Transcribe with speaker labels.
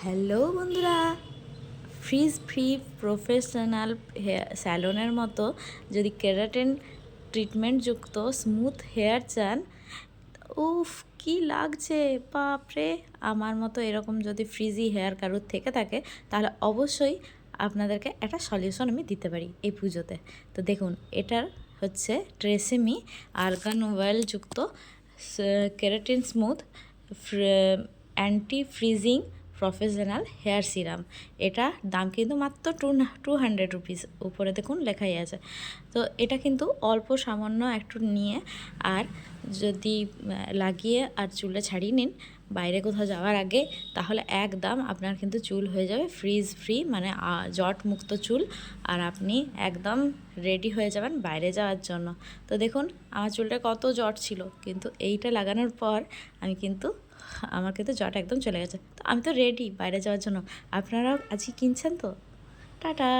Speaker 1: Hello বন্ধুরা, fridge free professional hair স্যালনের মতো যদি কেরাটিন ট্রিটমেন্টযুক্ত স্মুথ হেয়ার চান, উফ কি লাগছে বাপরে। আমার মতো এরকম যদি ফ্রিজি হেয়ার কারোর থেকে থাকে তাহলে অবশ্যই আপনাদেরকে একটা সলিউশন আমি দিতে পারি এই পুজোতে। তো দেখুন, এটার হচ্ছে ট্রেসেমি আর্গান অয়েলযুক্ত keratin smooth anti frizzing professional hair serum. এটা দাম কিন্তু মাত্র 200 রুপিস, উপরে দেখুন লেখাই আছে। তো এটা কিন্তু অল্প সামান্য একটু নিয়ে আর যদি লাগিয়ে আর চুলে ছাড়িয়ে নিন বাইরে কোথাও যাওয়ার আগে, তাহলে একদম আপনার কিন্তু চুল হয়ে যাবে ফ্রিজ ফ্রি, মানে জট মুক্ত চুল, আর আপনি একদম রেডি হয়ে যাবেন বাইরে যাওয়ার জন্য। তো দেখুন আমার চুলটা কত জট ছিল, কিন্তু এইটা লাগানোর পর আমার কিন্তু জট একদম চলে গেছে। তো আমি তো রেডি বাইরে যাওয়ার জন্য। আপনারাও আজকে কিনছেন তো? টাটা।